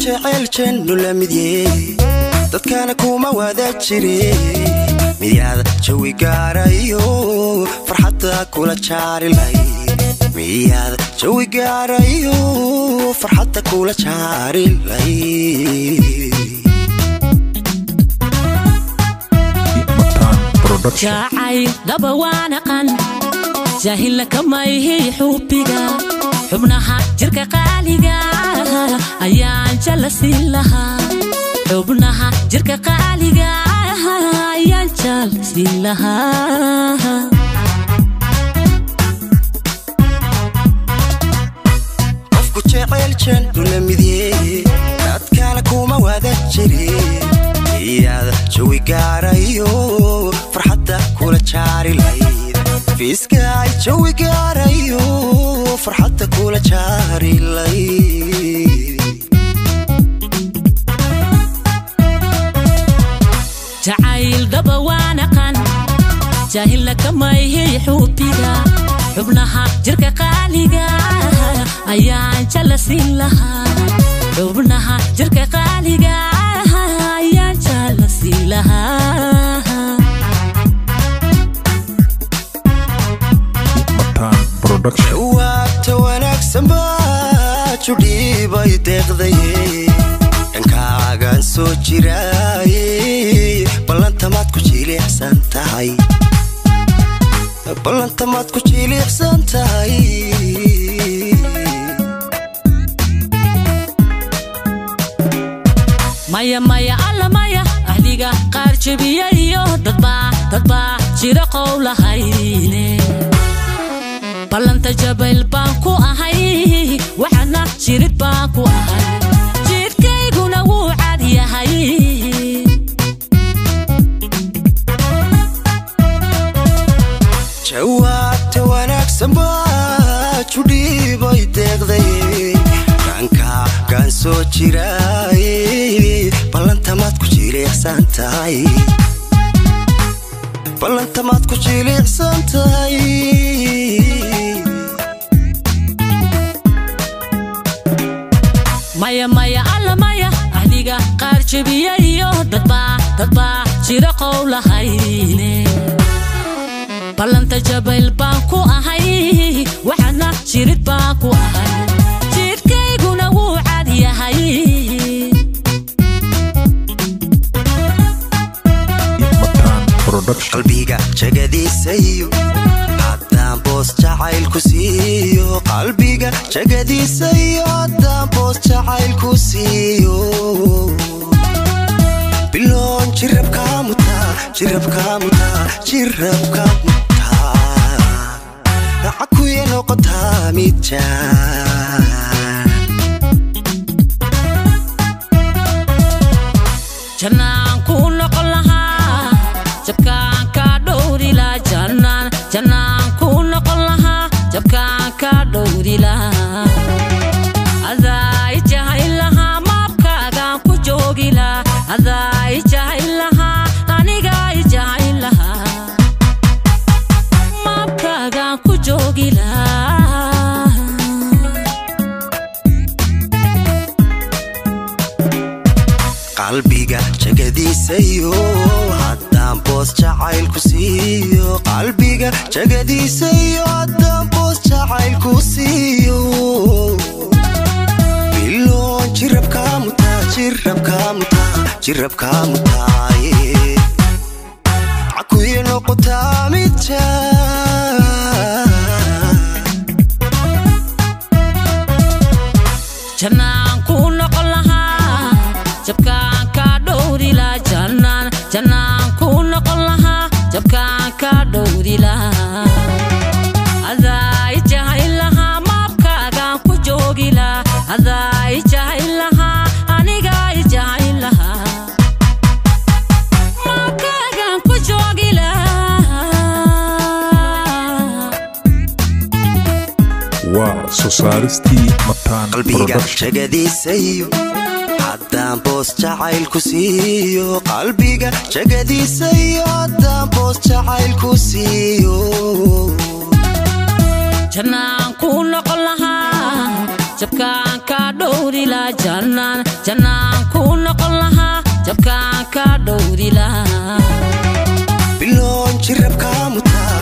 jecel janno la midiyey dadkana kuma wada jire miyaad jawi gaarayo farxadda kula jaarilay miyaad jawi gaarayo farxadda kula jaarilay جاعي دبوانا قن جاهل كما يهي حبيقا حبناها جركا قاليقا أيان جلسي لها حبناها جركا قاليقا أيان جلسي لها قفكو جعيل جنو لمديه دادكانا كوما وادا جري يا جوي قاريو فرحتك كل شاري ليل في سكاي جوي قاريو فرحتك كل شاري ليل جعيل دبوانا قن جاهل كما يهي حبيقا حبناها جركا قاليقا أيان جلسي لها حبناها جركا قاليقا أيان جلسي لها وقت وناك سنبات شدي بايدك ذي انكاغان سو جيراي بلانتا ماتكو جيلي حسان تاي بلانتا ماتكو جيلي حسان تاي مايا مايا alla maya ahliga qaar jabiyayo dadba jira qowla hayne balanta jabal baan ku ahay waxana jirid baan ku ahay jidkayguna wuu cad yahay jawaabta wanaagsan baa judhiibay deeqday kanka gaan soo jiray balanta maad ku jilicsan tahay balanta maad ku jilicsan tahay maya maya alla maya ahliga qaar jabiyayo dadba jira qowla hayne balanta jabal baan ku ahay waxana jirid baan ku ahay jidkayguna wuu cad yahay qalbiga jagadiisayo haddaan boos jacaylku siiyo qalbiga jagadiisayo haddaan boos jacaylku siiyo biloon jirabkaa mutaa cakuya noqotaa midjaan jannaan ku noqon lahaa jabkaan ka dhowri lahaa jannaan ku noqon lahaa jabkaan ka dhowri lahaa adaa i jahayl lahaa maabkaagaan ku joogi lahaa adaa i jahayl lahaa anigaa i jahayl lahaa maabkaagaan ku joogi lahaa qalbiga jagadiisayo haddaan boos jacaylku siiyo qalbiga jagadiisayo haddaan boos jacaylku siiyo biloon jirabkaa mutaaye cakuya noqotaa midjaan jannaan ku noqon lahaa jabkaan ka dhowri lahaa jannaan ku noqon lahaa jabkaan ka dhowri lahaa adaa i jahayl lahaa maabkaagaan ku joogi lahaa adaa i jahayl lahaa anigaa i jahayl lahaa maabkaagaan ku joogi lahaa waa soo saaristii mataan qalbiga jagadiisayo haddaan boos jacaylku siiyo qalbiga jagadiisayo haddaan boos jacaylku siiyo jannaan ku noqon lahaa jabkaan ka dhowri lahaa jannaan jannaan ku noqon lahaa jabkaan ka dhowri lahaa biloon jirabka mutaa